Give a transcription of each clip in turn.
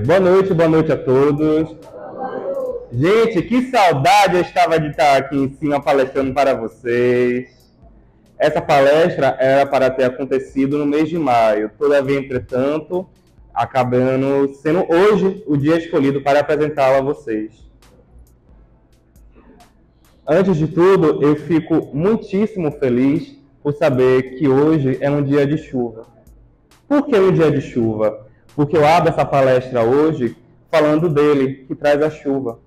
Boa noite a todos. Gente, que saudade eu estava de estar aqui em cima palestrando para vocês. Essa palestra era para ter acontecido no mês de maio. Todavia, entretanto, acabando sendo hoje o dia escolhido para apresentá-la a vocês. Antes de tudo, eu fico muitíssimo feliz por saber que hoje é um dia de chuva. Por que um dia de chuva? Porque eu abro essa palestra hoje falando dele, que traz a chuva.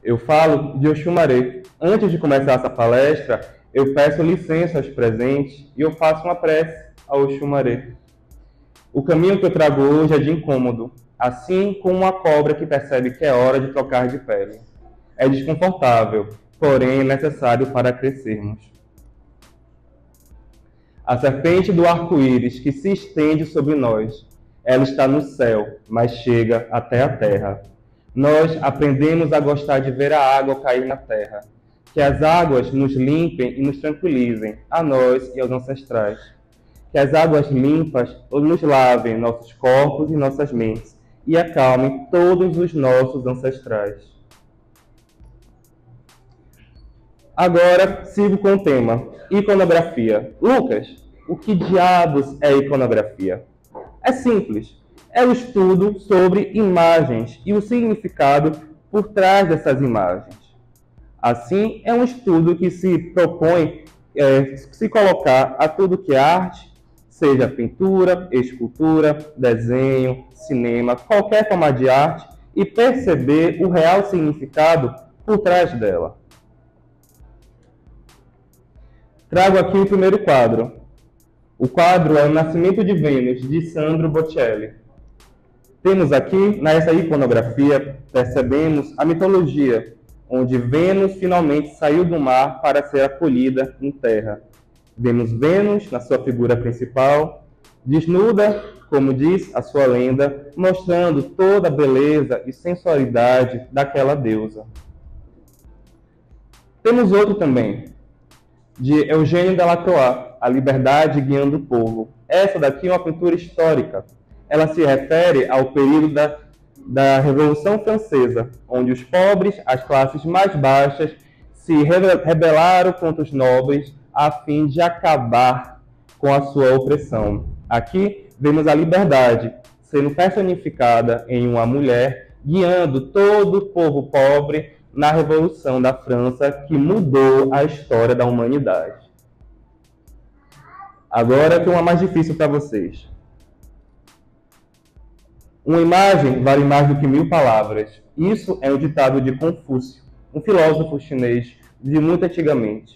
Eu falo de Oxumaré. Antes de começar essa palestra, eu peço licença aos presentes e eu faço uma prece ao Oxumaré. O caminho que eu trago hoje é de incômodo, assim como uma cobra que percebe que é hora de trocar de pele. É desconfortável, porém é necessário para crescermos. A serpente do arco-íris que se estende sobre nós, ela está no céu, mas chega até a terra. Nós aprendemos a gostar de ver a água cair na terra. Que as águas nos limpem e nos tranquilizem, a nós e aos ancestrais. Que as águas limpas nos lavem nossos corpos e nossas mentes e acalmem todos os nossos ancestrais. Agora, sigo com o tema, iconografia. Lucas, o que diabos é iconografia? É simples, é o estudo sobre imagens e o significado por trás dessas imagens. Assim, é um estudo que se propõe se colocar a tudo que é arte, seja pintura, escultura, desenho, cinema, qualquer forma de arte, e perceber o real significado por trás dela. Trago aqui o primeiro quadro. O quadro é O Nascimento de Vênus, de Sandro Botticelli. Temos aqui, nessa iconografia, percebemos a mitologia, onde Vênus finalmente saiu do mar para ser acolhida em terra. Vemos Vênus, na sua figura principal, desnuda, como diz a sua lenda, mostrando toda a beleza e sensualidade daquela deusa. Temos outro também, de Eugênio Delacroix, A Liberdade Guiando o Povo. Essa daqui é uma pintura histórica. Ela se refere ao período da Revolução Francesa, onde os pobres, as classes mais baixas, se rebelaram contra os nobres a fim de acabar com a sua opressão. Aqui vemos a liberdade sendo personificada em uma mulher, guiando todo o povo pobre na Revolução da França, que mudou a história da humanidade. Agora tem uma mais difícil para vocês. Uma imagem vale mais do que 1000 palavras. Isso é um ditado de Confúcio, um filósofo chinês de muito antigamente.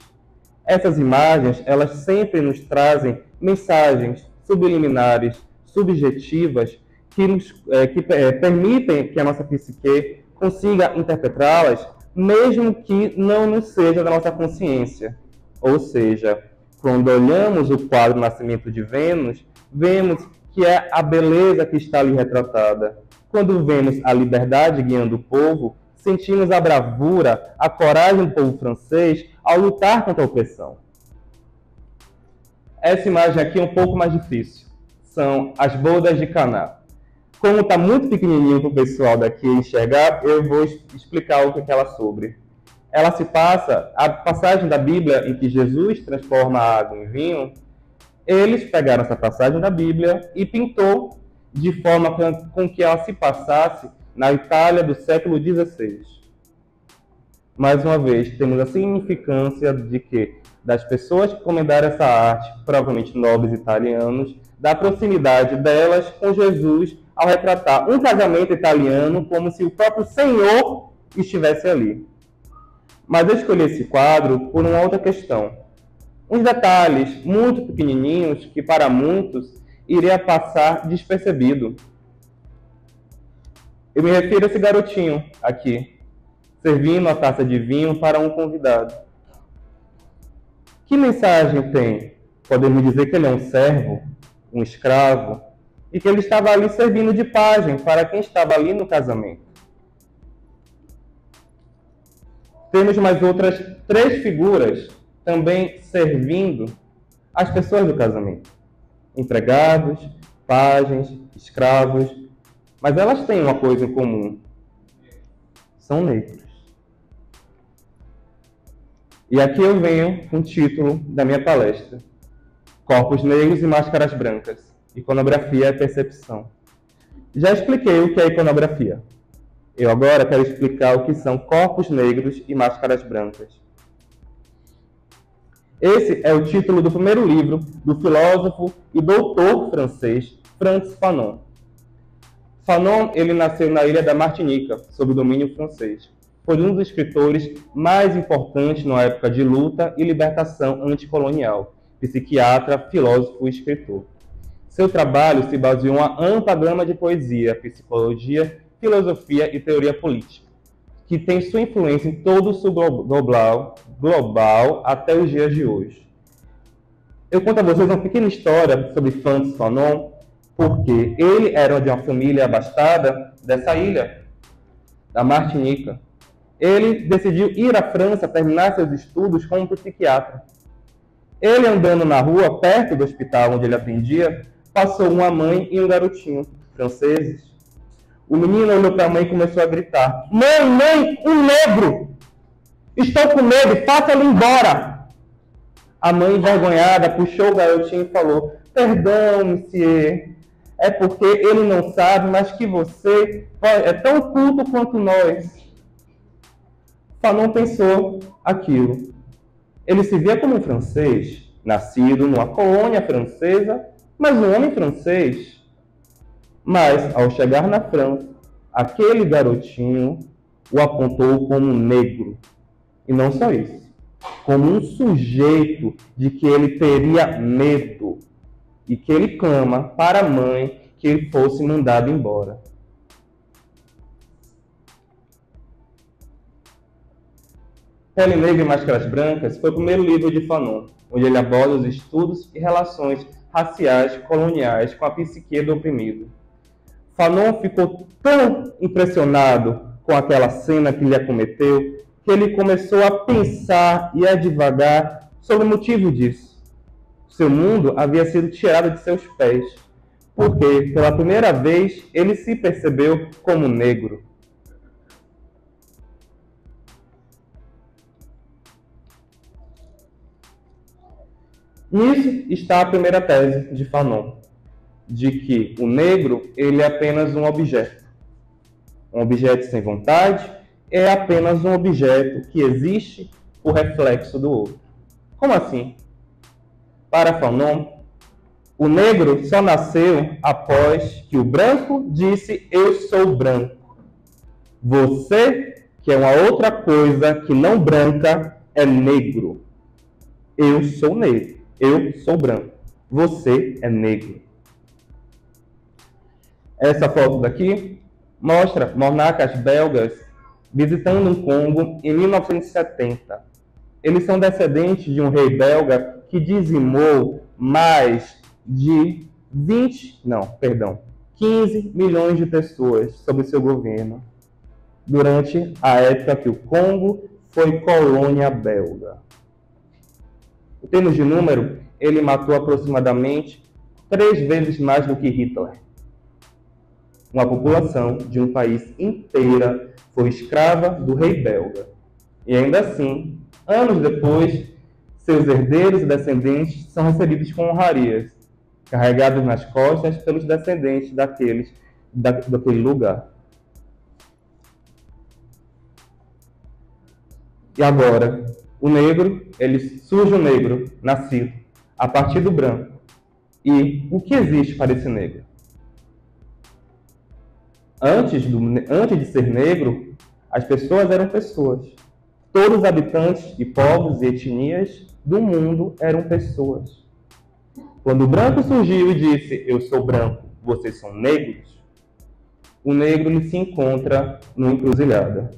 Essas imagens, elas sempre nos trazem mensagens subliminares, subjetivas, que permitem que a nossa psique consiga interpretá-las, mesmo que não nos seja da nossa consciência. Ou seja, quando olhamos o quadro Nascimento de Vênus, vemos que é a beleza que está ali retratada. Quando vemos a liberdade guiando o povo, sentimos a bravura, a coragem do povo francês ao lutar contra a opressão. Essa imagem aqui é um pouco mais difícil. São as bodas de Caná. Como está muito pequenininho para o pessoal daqui enxergar, eu vou explicar o que é ela sobre. Ela se passa, a passagem da Bíblia em que Jesus transforma a água em vinho, eles pegaram essa passagem da Bíblia e pintou de forma com que ela se passasse na Itália do século XVI. Mais uma vez, temos a significância de que das pessoas que encomendaram essa arte, provavelmente nobres italianos, da proximidade delas com Jesus ao retratar um casamento italiano como se o próprio Senhor estivesse ali. Mas eu escolhi esse quadro por uma outra questão. Uns detalhes muito pequenininhos que para muitos iria passar despercebido. Eu me refiro a esse garotinho aqui, servindo a taça de vinho para um convidado. Que mensagem tem? Podemos dizer que ele é um servo, um escravo, e que ele estava ali servindo de pajem para quem estava ali no casamento. Temos mais outras 3 figuras também servindo as pessoas do casamento. Empregados, pajens, escravos, mas elas têm uma coisa em comum. São negros. E aqui eu venho com o título da minha palestra: Corpos Negros e Máscaras Brancas. Iconografia é percepção. Já expliquei o que é iconografia. Eu agora quero explicar o que são corpos negros e máscaras brancas. Esse é o título do primeiro livro do filósofo e doutor francês Frantz Fanon. Fanon, ele nasceu na ilha da Martinica, sob o domínio francês. Foi um dos escritores mais importantes na época de luta e libertação anticolonial, psiquiatra, filósofo e escritor. Seu trabalho se baseou em uma ampla gama de poesia, psicologia, filosofia e teoria política, que tem sua influência em todo o sul global até os dias de hoje. Eu conto a vocês uma pequena história sobre Frantz Fanon, porque ele era de uma família abastada dessa ilha, da Martinica. Ele decidiu ir à França terminar seus estudos como psiquiatra. Ele, andando na rua, perto do hospital onde ele atendia, passou uma mãe e um garotinho, franceses. O menino olhou para a mãe e começou a gritar: Mãe, mãe, um negro! Estou com medo, faça-lo embora! A mãe, envergonhada, puxou o garotinho e falou: Perdão, monsieur, é porque ele não sabe, mas que você é tão culto quanto nós. Fanon pensou aquilo. Ele se via como um francês, nascido numa colônia francesa, mas um homem francês. Mas, ao chegar na França, aquele garotinho o apontou como um negro. E não só isso, como um sujeito de que ele teria medo e que ele clama para a mãe que ele fosse mandado embora. Pele Negra e Máscaras Brancas foi o primeiro livro de Fanon, onde ele aborda os estudos e relações raciais coloniais com a psique do oprimido. Fanon ficou tão impressionado com aquela cena que lhe acometeu que ele começou a pensar e a divagar sobre o motivo disso. Seu mundo havia sido tirado de seus pés, porque, pela primeira vez, ele se percebeu como negro. Nisso está a primeira tese de Fanon, de que o negro ele é apenas um objeto sem vontade, é apenas um objeto que existe por reflexo do outro. Como assim? Para Fanon, o negro só nasceu após que o branco disse: eu sou branco. Você, que é uma outra coisa que não branca, é negro. Eu sou negro. Eu sou branco. Você é negro. Essa foto daqui mostra monarcas belgas visitando um Congo em 1970. Eles são descendentes de um rei belga que dizimou mais de 15 milhões de pessoas sob seu governo durante a época que o Congo foi colônia belga. Em termos de número, ele matou aproximadamente 3 vezes mais do que Hitler. Uma população de um país inteira foi escrava do rei belga. E ainda assim, anos depois, seus herdeiros e descendentes são recebidos com honrarias, carregados nas costas pelos descendentes daquele lugar. E agora, surge o negro, nascido a partir do branco. E o que existe para esse negro? Antes de ser negro, as pessoas eram pessoas. Todos os habitantes de povos e etnias do mundo eram pessoas. Quando o branco surgiu e disse: eu sou branco, vocês são negros, o negro ele se encontra numa encruzilhada.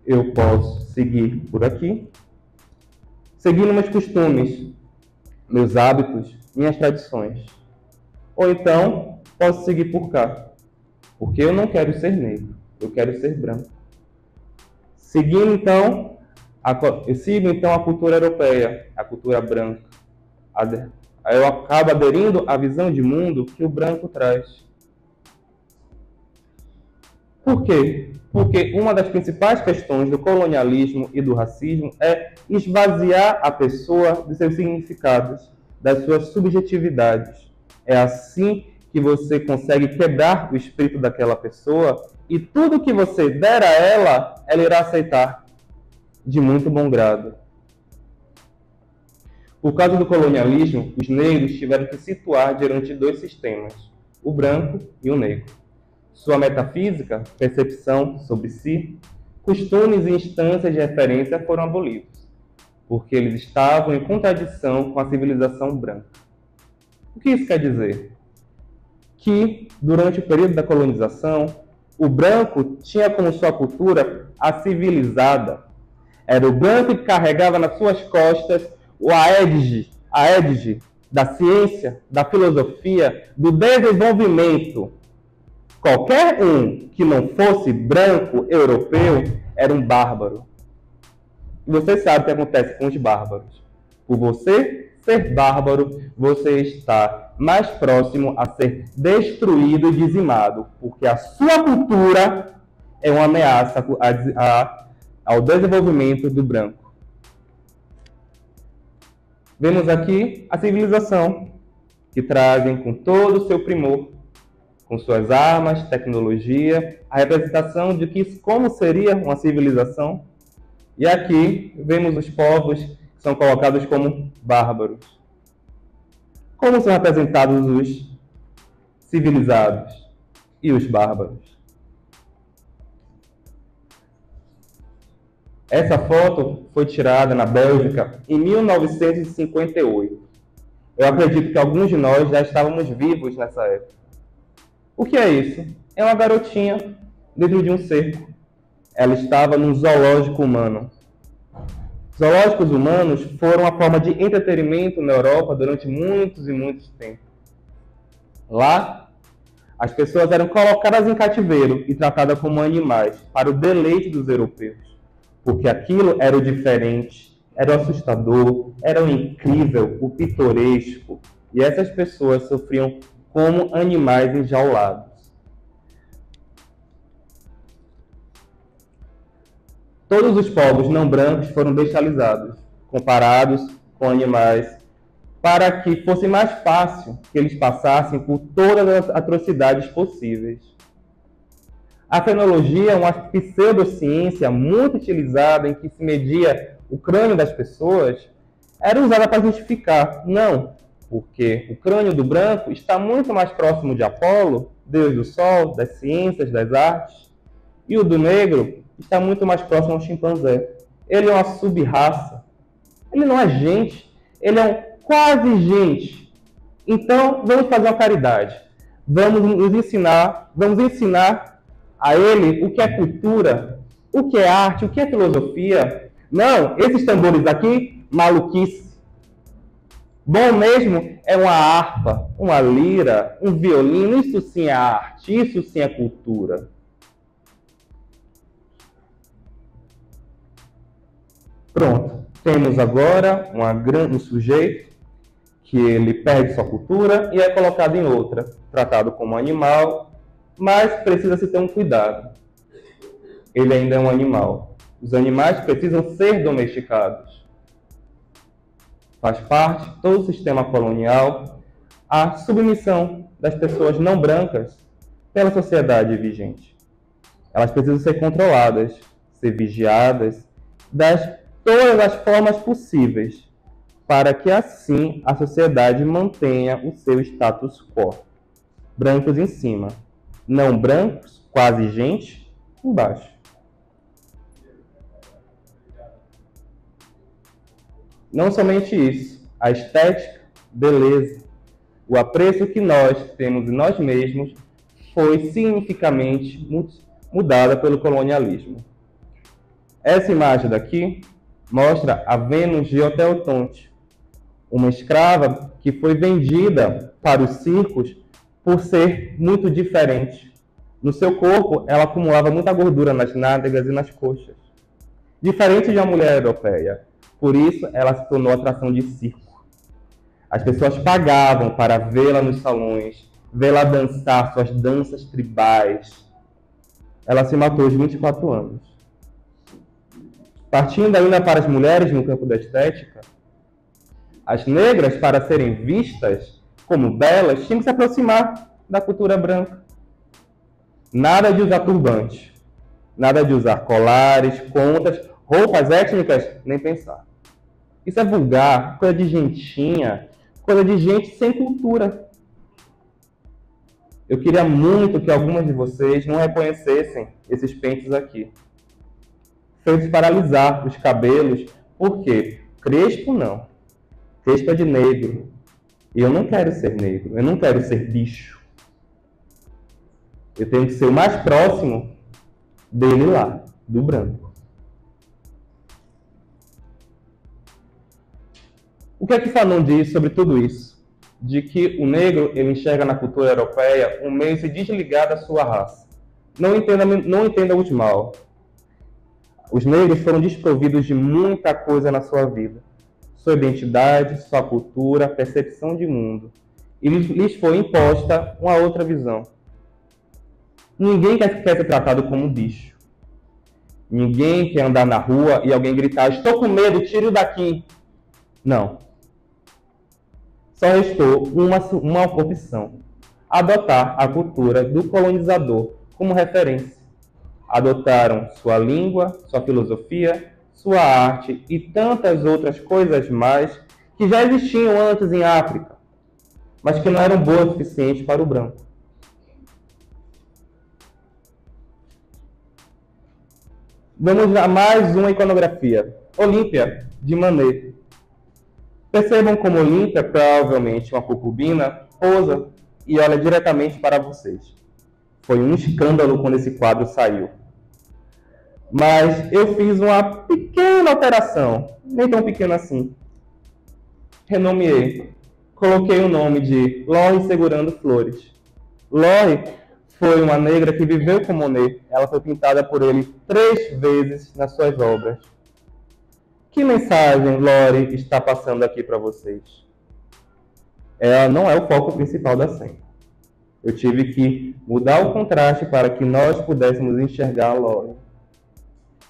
Eu posso seguir por aqui, seguindo meus costumes, meus hábitos, minhas tradições. Ou então, posso seguir por cá, porque eu não quero ser negro, eu quero ser branco. Seguindo, então, Eu sigo então a cultura europeia, a cultura branca. Eu acabo aderindo à visão de mundo que o branco traz. Por quê? Porque uma das principais questões do colonialismo e do racismo é esvaziar a pessoa de seus significados, das suas subjetividades. É assim que você consegue quebrar o espírito daquela pessoa e tudo que você der a ela, ela irá aceitar de muito bom grado. Por causa do colonialismo, os negros tiveram que se situar diante de dois sistemas, o branco e o negro. Sua metafísica, percepção sobre si, costumes e instâncias de referência foram abolidos, porque eles estavam em contradição com a civilização branca. O que isso quer dizer? Que, durante o período da colonização, o branco tinha como sua cultura a civilizada. Era o branco que carregava nas suas costas a égide da ciência, da filosofia, do desenvolvimento. Qualquer um que não fosse branco, europeu, era um bárbaro. E você sabe o que acontece com os bárbaros. Por você ser bárbaro, você está mais próximo a ser destruído e dizimado, porque a sua cultura é uma ameaça ao desenvolvimento do branco. Vemos aqui a civilização, que trazem com todo o seu primor, com suas armas, tecnologia, a representação de como seria uma civilização. E aqui vemos os povos que são colocados como bárbaros. Como são representados os civilizados e os bárbaros? Essa foto foi tirada na Bélgica em 1958. Eu acredito que alguns de nós já estávamos vivos nessa época. O que é isso? É uma garotinha dentro de um cerco. Ela estava num zoológico humano. Zoológicos humanos foram uma forma de entretenimento na Europa durante muitos e muitos tempos. Lá, as pessoas eram colocadas em cativeiro e tratadas como animais, para o deleite dos europeus. Porque aquilo era o diferente, era o assustador, era o incrível, o pitoresco. E essas pessoas sofriam como animais enjaulados. Todos os povos não brancos foram bestializados, comparados com animais, para que fosse mais fácil que eles passassem por todas as atrocidades possíveis. A fenologia é uma pseudociência muito utilizada em que se media o crânio das pessoas, era usada para justificar. Não, porque o crânio do branco está muito mais próximo de Apolo, deus do sol, das ciências, das artes, e o do negro está muito mais próximo ao chimpanzé. Ele é uma sub-raça. Ele não é gente, ele é um quase gente. Então, vamos fazer uma caridade. Vamos ensinar a ele o que é cultura, o que é arte, o que é filosofia. Não, esses tambores aqui, maluquice. Bom mesmo é uma harpa, uma lira, um violino. Isso sim é arte, isso sim é cultura. Pronto, temos agora um sujeito que ele perde sua cultura e é colocado em outra, tratado como animal, mas precisa-se ter um cuidado. Ele ainda é um animal. Os animais precisam ser domesticados. Faz parte de todo o sistema colonial a submissão das pessoas não brancas pela sociedade vigente. Elas precisam ser controladas, ser vigiadas, todas as formas possíveis, para que assim a sociedade mantenha o seu status quo. Brancos em cima, não brancos, quase gente, embaixo. Não somente isso, a estética, beleza, o apreço que nós temos em nós mesmos foi significativamente mudada pelo colonialismo. Essa imagem daqui mostra a Vênus de Oteotonte, uma escrava que foi vendida para os circos por ser muito diferente. No seu corpo, ela acumulava muita gordura nas nádegas e nas coxas. diferente de uma mulher europeia. Por isso, ela se tornou atração de circo. As pessoas pagavam para vê-la nos salões, vê-la dançar suas danças tribais. Ela se matou aos 24 anos. Partindo ainda para as mulheres no campo da estética, as negras, para serem vistas como belas, tinham que se aproximar da cultura branca. Nada de usar turbante, nada de usar colares, contas, roupas étnicas, nem pensar. Isso é vulgar, coisa de gentinha, coisa de gente sem cultura. Eu queria muito que algumas de vocês não reconhecessem esses pentos aqui. Feitos para alisar os cabelos. Por quê? Crespo não. Crespo é de negro. E eu não quero ser negro. Eu não quero ser bicho. Eu tenho que ser o mais próximo dele lá, do branco. O que é que Fanon diz sobre tudo isso? De que o negro ele enxerga na cultura europeia um meio de se desligar da sua raça. Não entenda-os mal. Os negros foram desprovidos de muita coisa na sua vida. Sua identidade, sua cultura, percepção de mundo. E lhes foi imposta uma outra visão. Ninguém quer ser tratado como um bicho. Ninguém quer andar na rua e alguém gritar: estou com medo, tire-o daqui. Não. Só restou uma opção: adotar a cultura do colonizador como referência. Adotaram sua língua, sua filosofia, sua arte e tantas outras coisas mais que já existiam antes em África, mas que não eram boas o suficiente para o branco. Vamos a mais uma iconografia. Olímpia, de Manet. Percebam como Olímpia, provavelmente uma concubina, pousa e olha diretamente para vocês. Foi um escândalo quando esse quadro saiu. Mas eu fiz uma pequena alteração, nem tão pequena assim. Renomeei. Coloquei o nome de Lore Segurando Flores. Lore foi uma negra que viveu com Monet. Ela foi pintada por ele 3 vezes nas suas obras. Que mensagem Lore está passando aqui para vocês? Ela não é o foco principal da cena. Eu tive que mudar o contraste para que nós pudéssemos enxergar a Lore.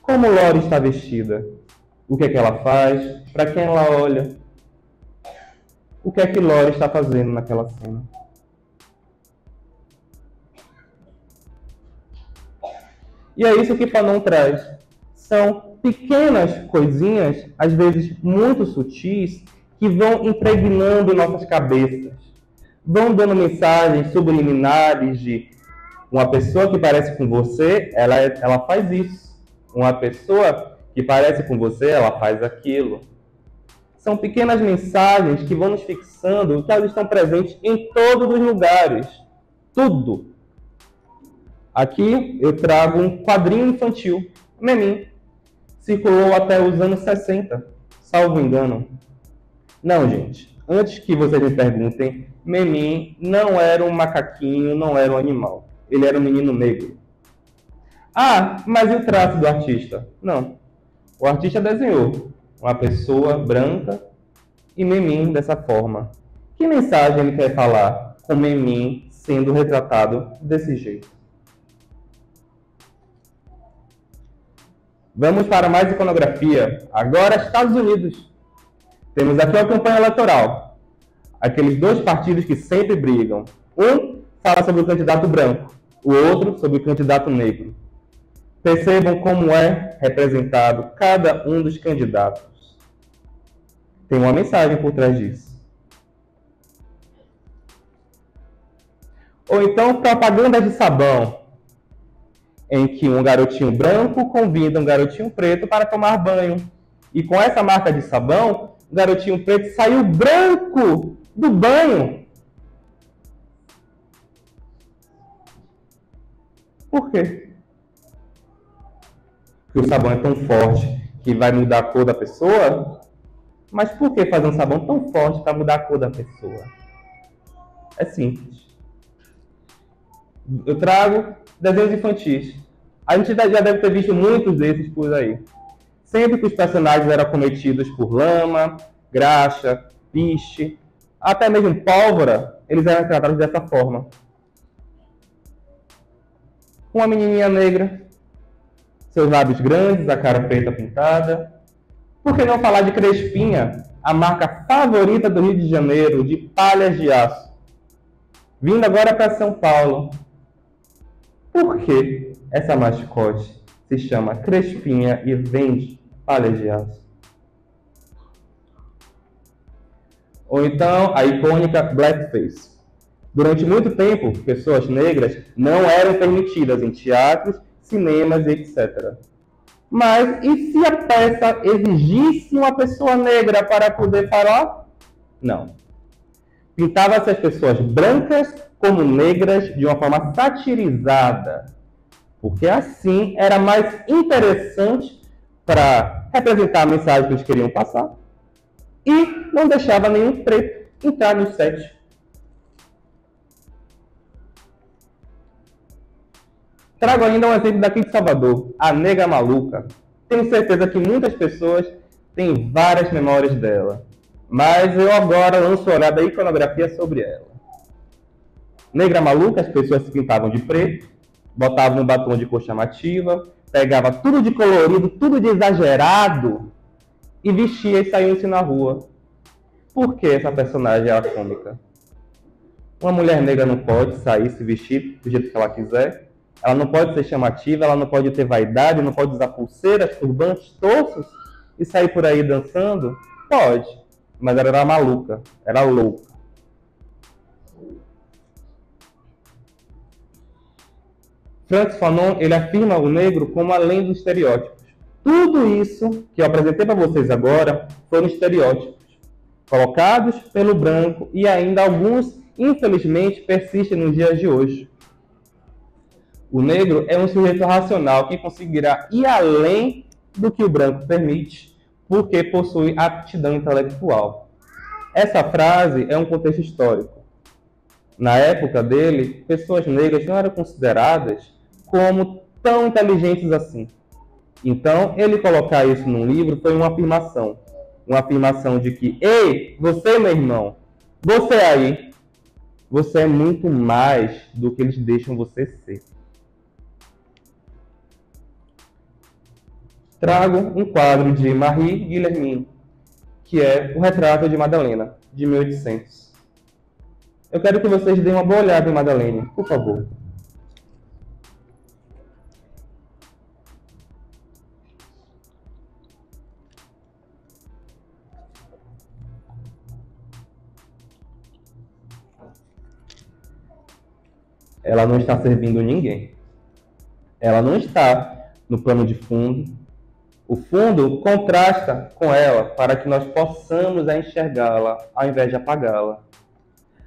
Como Lore está vestida? O que é que ela faz? Para quem ela olha? O que é que Lore está fazendo naquela cena? E é isso que Fanon traz. São pequenas coisinhas, às vezes muito sutis, que vão impregnando nossas cabeças. Vão dando mensagens subliminares de uma pessoa que parece com você, ela faz isso. Uma pessoa que parece com você, ela faz aquilo. São pequenas mensagens que vão nos fixando, que elas estão presentes em todos os lugares. Tudo. Aqui eu trago um quadrinho infantil, Memim. Circulou até os anos 60, salvo engano. Não, gente. Antes que vocês me perguntem, Memim não era um macaquinho, não era um animal. Ele era um menino negro. Ah, mas e o traço do artista? Não. O artista desenhou uma pessoa branca e Memim dessa forma. Que mensagem ele quer falar com Memim sendo retratado desse jeito? Vamos para mais iconografia. Agora, Estados Unidos. Temos aqui a campanha eleitoral. Aqueles 2 partidos que sempre brigam. Um fala sobre o candidato branco, o outro sobre o candidato negro. Percebam como é representado cada um dos candidatos. Tem uma mensagem por trás disso. Ou então, propagandas de sabão, em que um garotinho branco convida um garotinho preto para tomar banho. E com essa marca de sabão, o garotinho preto saiu branco do banho. Por quê? Porque o sabão é tão forte que vai mudar a cor da pessoa? Mas por que fazer um sabão tão forte para mudar a cor da pessoa? É simples. Eu trago desenhos infantis. A gente já deve ter visto muitos desses por aí. Sempre que os personagens eram cometidos por lama, graxa, piche, até mesmo pólvora, eles eram tratados dessa forma. Uma menininha negra, seus lábios grandes, a cara preta pintada. Por que não falar de Crespinha, a marca favorita do Rio de Janeiro, de palhas de aço? Vindo agora para São Paulo. Por que essa mascote se chama Crespinha e vende palhas de aço? Ou então, a icônica blackface. Durante muito tempo, pessoas negras não eram permitidas em teatros, cinemas e etc. Mas e se a peça exigisse uma pessoa negra para poder falar? Não. Pintava-se as pessoas brancas como negras de uma forma satirizada, porque assim era mais interessante para representar a mensagem que eles queriam passar e não deixava nenhum preto entrar no set. Trago ainda um exemplo daqui de Salvador, a Nega Maluca. Tenho certeza que muitas pessoas têm várias memórias dela, mas eu agora lanço a olhar da iconografia sobre ela. Negra Maluca, as pessoas se pintavam de preto, botavam um batom de cor chamativa, pegava tudo de colorido, tudo de exagerado e vestia e saía-se na rua. Por que essa personagem era cômica? Uma mulher negra não pode sair, se vestir do jeito que ela quiser. Ela não pode ser chamativa, ela não pode ter vaidade, não pode usar pulseiras, turbantes tossos e sair por aí dançando? Pode, mas ela era maluca, era louca. Frantz Fanon, ele afirma o negro como além dos estereótipos. Tudo isso que eu apresentei para vocês agora foram estereótipos, colocados pelo branco e ainda alguns, infelizmente, persistem nos dias de hoje. O negro é um sujeito racional que conseguirá ir além do que o branco permite, porque possui aptidão intelectual. Essa frase é um contexto histórico. Na época dele, pessoas negras não eram consideradas como tão inteligentes assim. Então, ele colocar isso num livro foi uma afirmação de que, ei, você, meu irmão, você aí, você é muito mais do que eles deixam você ser. Trago um quadro de Marie Guillermin, que é o Retrato de Madalena, de 1800. Eu quero que vocês deem uma boa olhada em Madalena, por favor. Ela não está servindo ninguém. Ela não está no plano de fundo. O fundo contrasta com ela para que nós possamos enxergá-la ao invés de apagá-la.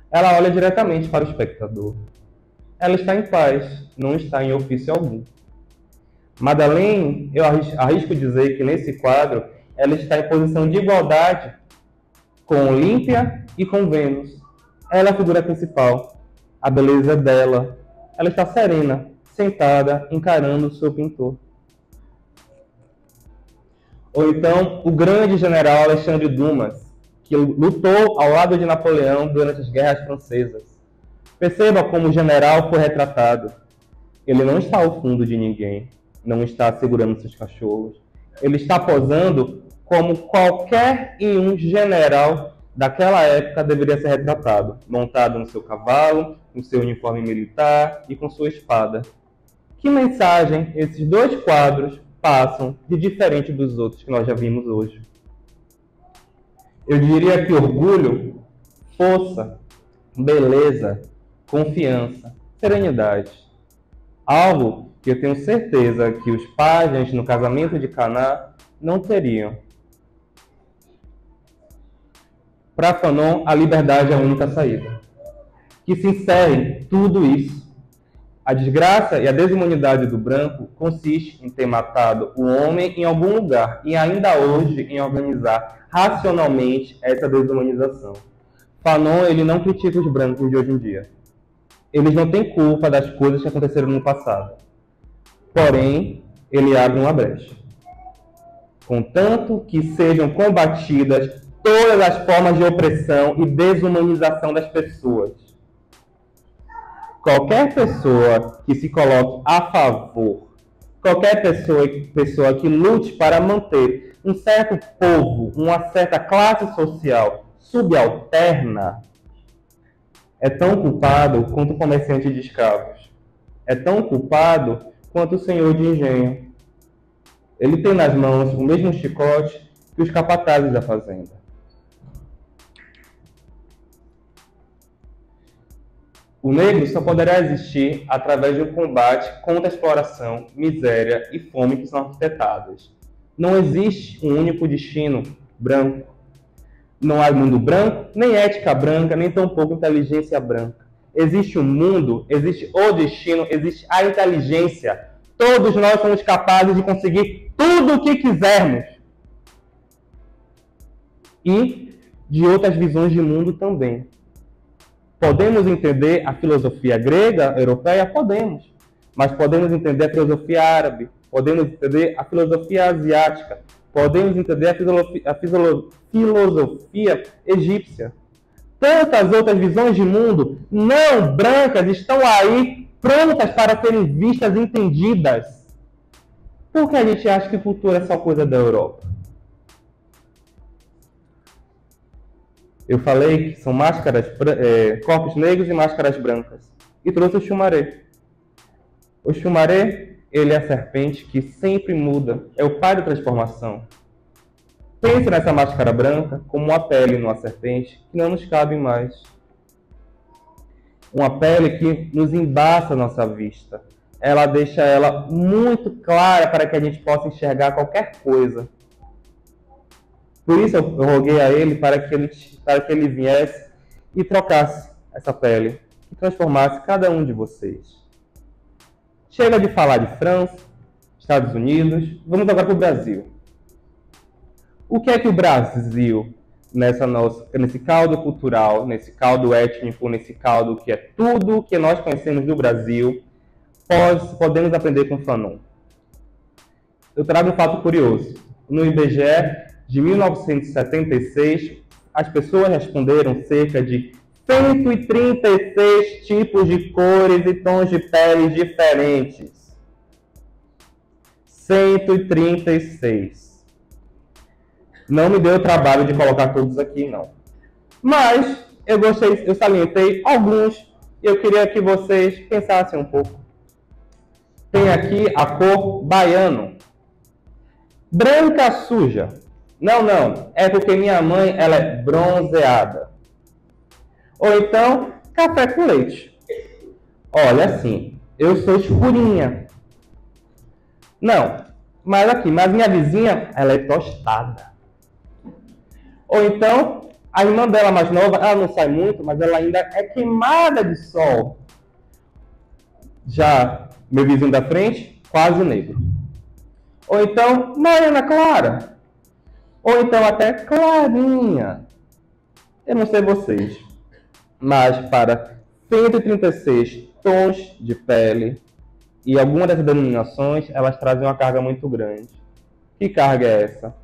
Ela olha diretamente para o espectador. Ela está em paz, não está em ofício algum. Madeleine, eu arrisco dizer que nesse quadro, ela está em posição de igualdade com Olímpia e com Vênus. Ela é a figura principal. A beleza dela. Ela está serena, sentada, encarando o seu pintor. Ou então, o grande general Alexandre Dumas, que lutou ao lado de Napoleão durante as guerras francesas. Perceba como o general foi retratado. Ele não está ao fundo de ninguém, não está segurando seus cachorros. Ele está posando como qualquer um general daquela época deveria ser retratado, montado no seu cavalo, com seu uniforme militar e com sua espada. Que mensagem esses dois quadros passam de diferente dos outros que nós já vimos hoje? Eu diria que orgulho, força, beleza, confiança, serenidade. Algo que eu tenho certeza que os pajens no casamento de Caná não teriam. Para Fanon, a liberdade é a única saída. Que se encerre tudo isso. A desgraça e a desumanidade do branco consiste em ter matado o homem em algum lugar e ainda hoje em organizar racionalmente essa desumanização. Fanon, ele não critica os brancos de hoje em dia. Eles não têm culpa das coisas que aconteceram no passado. Porém, ele abre uma brecha. contanto que sejam combatidas todas as formas de opressão e desumanização das pessoas. Qualquer pessoa que se coloque a favor, qualquer pessoa que lute para manter um certo povo, uma certa classe social subalterna, é tão culpado quanto o comerciante de escravos. É tão culpado quanto o senhor de engenho. Ele tem nas mãos o mesmo chicote que os capatazes da fazenda. O negro só poderá existir através de um combate contra a exploração, miséria e fome que são arquitetadas. Não existe um único destino branco. Não há mundo branco, nem ética branca, nem tampouco inteligência branca. Existe um mundo, existe o destino, existe a inteligência. Todos nós somos capazes de conseguir tudo o que quisermos. E de outras visões de mundo também. Podemos entender a filosofia grega, europeia? Podemos. Mas podemos entender a filosofia árabe, podemos entender a filosofia asiática, podemos entender a filosofia egípcia. Tantas outras visões de mundo não brancas estão aí prontas para serem vistas e entendidas. Por que a gente acha que cultura é só coisa da Europa? Eu falei que são corpos negros e máscaras brancas. E trouxe o Xumaré. O Xumaré, ele é a serpente que sempre muda. É o pai da transformação. Pense nessa máscara branca como uma pele numa serpente que não nos cabe mais. Uma pele que nos embaça a nossa vista. Ela deixa ela muito clara para que a gente possa enxergar qualquer coisa. Por isso eu roguei a ele para que ele viesse e trocasse essa pele, e transformasse cada um de vocês. Chega de falar de França, Estados Unidos, vamos agora para o Brasil. O que é que o Brasil, nesse caldo cultural, nesse caldo étnico, nesse caldo que é tudo que nós conhecemos do Brasil, podemos aprender com o Fanon? Eu trago um fato curioso. No IBGE, de 1976, as pessoas responderam cerca de 136 tipos de cores e tons de pele diferentes. 136. Não me deu o trabalho de colocar todos aqui, não. Mas eu salientei alguns e eu queria que vocês pensassem um pouco. Tem aqui a cor baiano. Branca suja. Não, é porque minha mãe ela é bronzeada. Ou então, café com leite. Olha assim, eu sou escurinha. Não, mas minha vizinha, ela é tostada. Ou então, a irmã dela mais nova, ela não sai muito, mas ela ainda é queimada de sol. Já meu vizinho da frente, quase negro. Ou então, morena clara. Ou então até clarinha. Eu não sei vocês, mas para 136 tons de pele e algumas das denominações, elas trazem uma carga muito grande. Que carga é essa?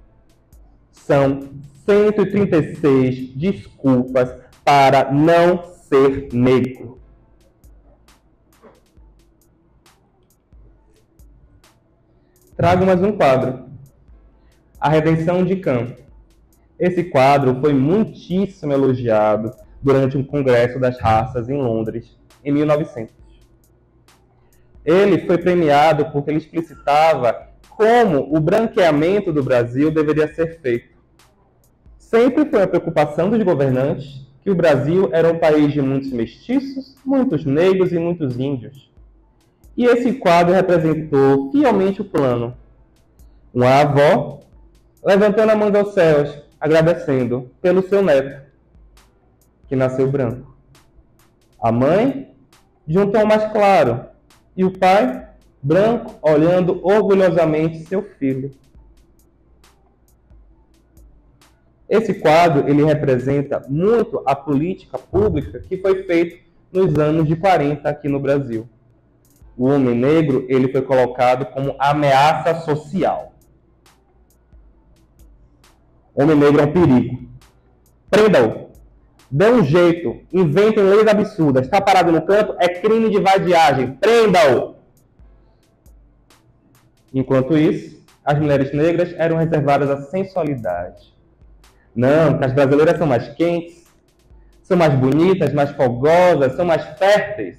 São 136 desculpas para não ser negro. Trago mais um quadro. A Redenção de Cã. Esse quadro foi muitíssimo elogiado durante um congresso das raças em Londres, em 1900. Ele foi premiado porque ele explicitava como o branqueamento do Brasil deveria ser feito. Sempre foi a preocupação dos governantes que o Brasil era um país de muitos mestiços, muitos negros e muitos índios. E esse quadro representou fielmente o plano. Uma avó levantando a mão aos céus, agradecendo pelo seu neto, que nasceu branco. A mãe, de um tom mais claro, e o pai, branco, olhando orgulhosamente seu filho. Esse quadro ele representa muito a política pública que foi feita nos anos de 40 aqui no Brasil. O homem negro ele foi colocado como ameaça social. Homem negro é um perigo. Prenda-o. Dê um jeito. Inventem leis absurdas. Está parado no canto, é crime de vadiagem. Prenda-o. Enquanto isso, as mulheres negras eram reservadas à sensualidade. Não, que as brasileiras são mais quentes, são mais bonitas, mais fogosas, são mais férteis,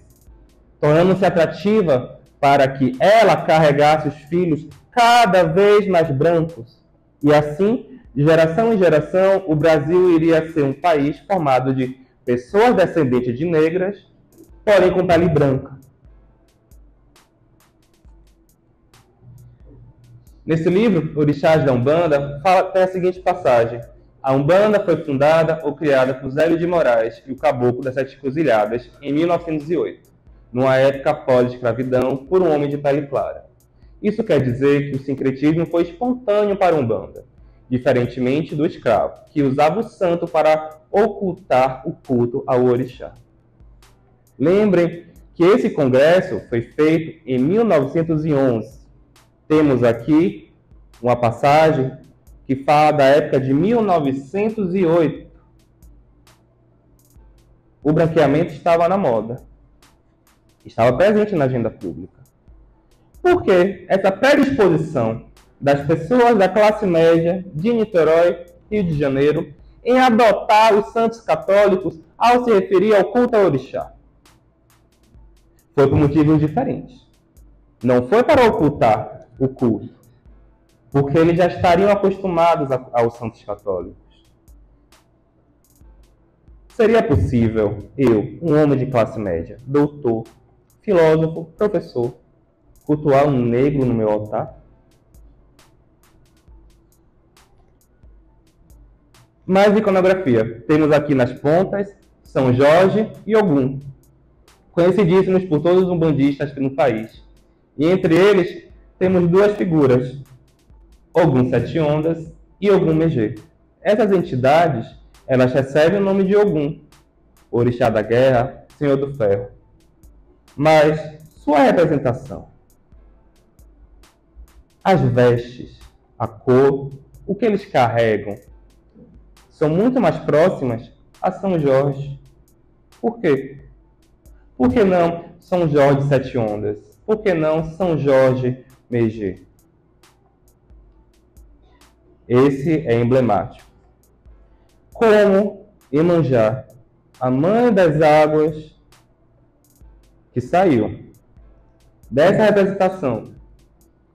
tornando-se atrativa para que ela carregasse os filhos cada vez mais brancos. E assim, de geração em geração, o Brasil iria ser um país formado de pessoas descendentes de negras, porém com pele branca. Nesse livro, Orixás da Umbanda, tem a seguinte passagem. A Umbanda foi fundada ou criada por Zélio de Moraes e o Caboclo das Sete Encruzilhadas em 1908, numa época pós-escravidão, por um homem de pele clara. Isso quer dizer que o sincretismo foi espontâneo para a Umbanda, diferentemente do escravo, que usava o santo para ocultar o culto ao orixá. Lembrem que esse congresso foi feito em 1911. Temos aqui uma passagem que fala da época de 1908. O branqueamento estava na moda. Estava presente na agenda pública. Por que essa predisposição das pessoas da classe média de Niterói, Rio de Janeiro, em adotar os santos católicos ao se referir ao culto ao orixá? Foi por motivos diferentes. Não foi para ocultar o culto, porque eles já estariam acostumados aos santos católicos. Seria possível eu, um homem de classe média, doutor, filósofo, professor, cultuar um negro no meu altar? Mais iconografia. Temos aqui nas pontas São Jorge e Ogum, conhecidíssimos por todos os umbandistas no país. E entre eles temos duas figuras, Ogum Sete Ondas e Ogum Megê. Essas entidades, elas recebem o nome de Ogum, orixá da guerra, senhor do ferro. Mas sua representação, as vestes, a cor, o que eles carregam, são muito mais próximas a São Jorge. Por quê? Por que não São Jorge Sete Ondas? Por que não São Jorge Megê? Esse é emblemático. Como Iemanjá, a mãe das águas, que saiu dessa representação,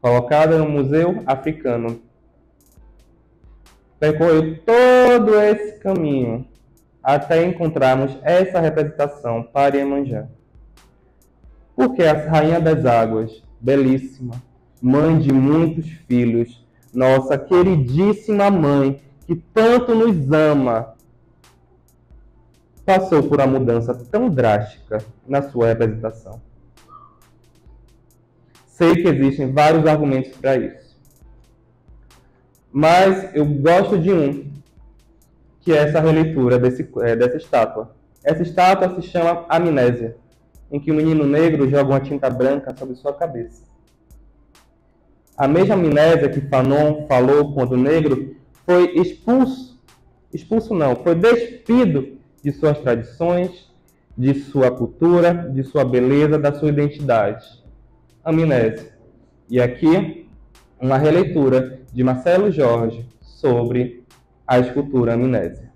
colocada no Museu Africano, percorreu todo esse caminho até encontrarmos essa representação para Iemanjá. Porque a Rainha das Águas, belíssima, mãe de muitos filhos, nossa queridíssima mãe, que tanto nos ama, passou por uma mudança tão drástica na sua representação. Sei que existem vários argumentos para isso. Mas eu gosto de um, que é essa releitura dessa estátua. Essa estátua se chama Amnésia, em que o menino negro joga uma tinta branca sobre sua cabeça. A mesma amnésia que Fanon falou quando o negro foi foi despido de suas tradições, de sua cultura, de sua beleza, da sua identidade. Amnésia. E aqui, uma releitura de Marcelo Jorge sobre a escultura Amnésia.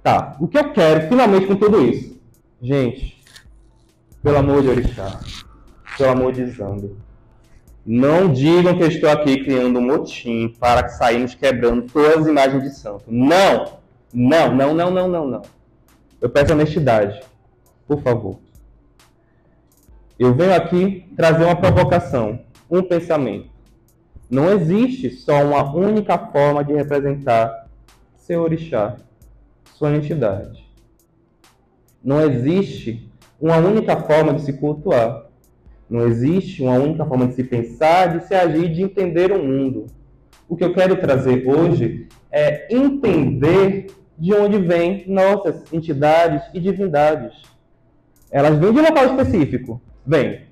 Tá, o que eu quero finalmente com tudo isso? Gente, pelo amor de Orixá, pelo amor de Zambi, não digam que eu estou aqui criando um motim para que saímos quebrando todas as imagens de santo. Não! Não, não, não, não, não, não. Eu peço honestidade, por favor. Eu venho aqui trazer uma provocação, um pensamento. Não existe só uma única forma de representar seu orixá, sua entidade. Não existe uma única forma de se cultuar. Não existe uma única forma de se pensar, de se agir, de entender o mundo. O que eu quero trazer hoje é entender de onde vêm nossas entidades e divindades. Elas vêm de um local específico. Vêm.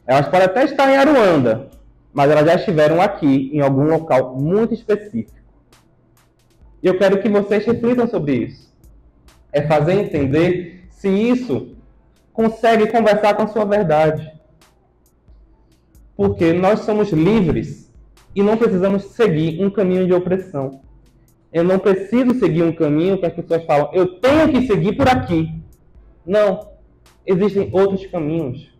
Elas podem até estar em Aruanda, mas elas já estiveram aqui em algum local muito específico. E eu quero que vocês reflitam sobre isso. É fazer entender se isso consegue conversar com a sua verdade. Porque nós somos livres e não precisamos seguir um caminho de opressão. Eu não preciso seguir um caminho que as pessoas falam, eu tenho que seguir por aqui. Não. Existem outros caminhos.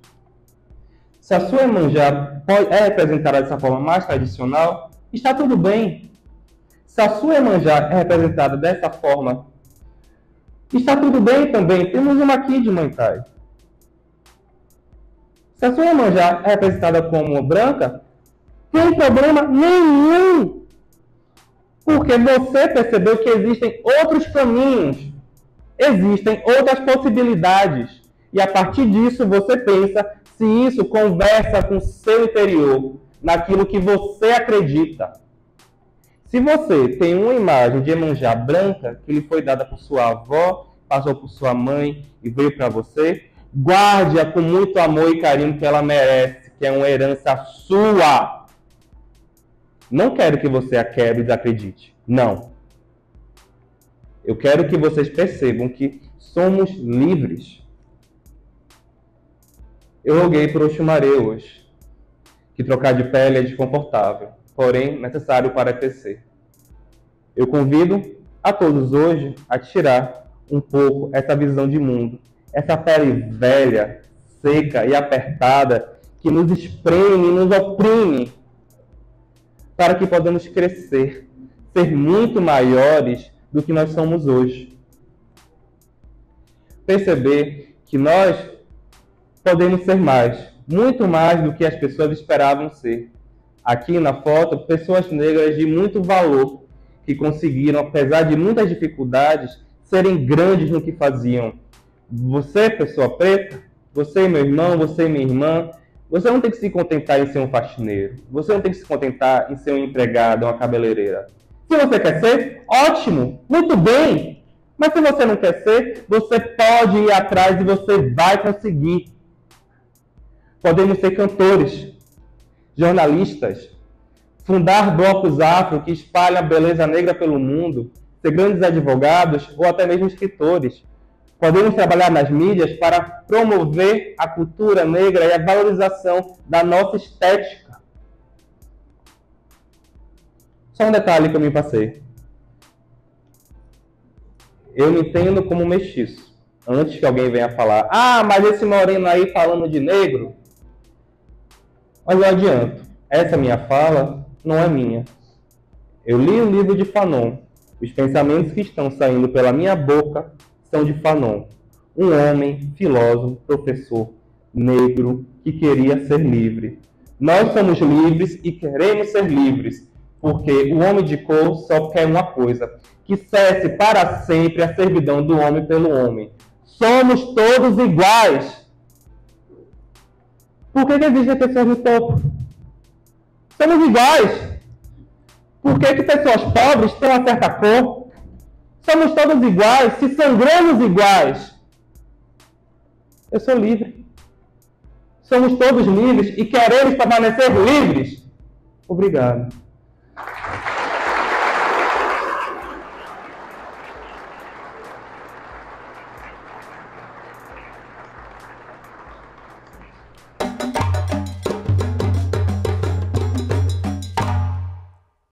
Se a sua Iemanjá é representada dessa forma mais tradicional, está tudo bem. Se a sua Iemanjá é representada dessa forma, está tudo bem também. Temos uma aqui de Mantai. Se a sua Iemanjá é representada como branca, não tem problema nenhum. Porque você percebeu que existem outros caminhos. Existem outras possibilidades. E a partir disso você pensa se isso conversa com o seu interior, naquilo que você acredita. Se você tem uma imagem de Iemanjá branca, que lhe foi dada por sua avó, passou por sua mãe e veio para você, guarde-a com muito amor e carinho que ela merece, que é uma herança sua. Não quero que você a quebre e desacredite. Não. Eu quero que vocês percebam que somos livres. Eu roguei por Oxumaré hoje, que trocar de pele é desconfortável, porém necessário para crescer. Eu convido a todos hoje a tirar um pouco essa visão de mundo, essa pele velha, seca e apertada que nos espreme e nos oprime, para que possamos crescer, ser muito maiores do que nós somos hoje. Perceber que nós podemos ser mais, muito mais do que as pessoas esperavam ser. Aqui na foto, pessoas negras de muito valor, que conseguiram, apesar de muitas dificuldades, serem grandes no que faziam. Você, pessoa preta, você, meu irmão, você, minha irmã, você não tem que se contentar em ser um faxineiro. Você não tem que se contentar em ser um empregado, uma cabeleireira. Se você quer ser, ótimo, muito bem. Mas se você não quer ser, você pode ir atrás e você vai conseguir. Podemos ser cantores, jornalistas, fundar blocos afro que espalham a beleza negra pelo mundo, ser grandes advogados ou até mesmo escritores. Podemos trabalhar nas mídias para promover a cultura negra e a valorização da nossa estética. Só um detalhe que eu me passei. Eu me entendo como mestiço. Antes que alguém venha falar, ah, mas esse moreno aí falando de negro. Mas eu adianto, essa minha fala não é minha. Eu li o livro de Fanon. Os pensamentos que estão saindo pela minha boca são de Fanon, um homem, filósofo, professor, negro, que queria ser livre. Nós somos livres e queremos ser livres, porque o homem de cor só quer uma coisa, que cesse para sempre a servidão do homem pelo homem. Somos todos iguais. Por que existem pessoas no topo? Somos iguais. Por que pessoas pobres têm uma certa cor? Somos todos iguais, se sangramos iguais. Eu sou livre. Somos todos livres e queremos permanecer livres. Obrigado.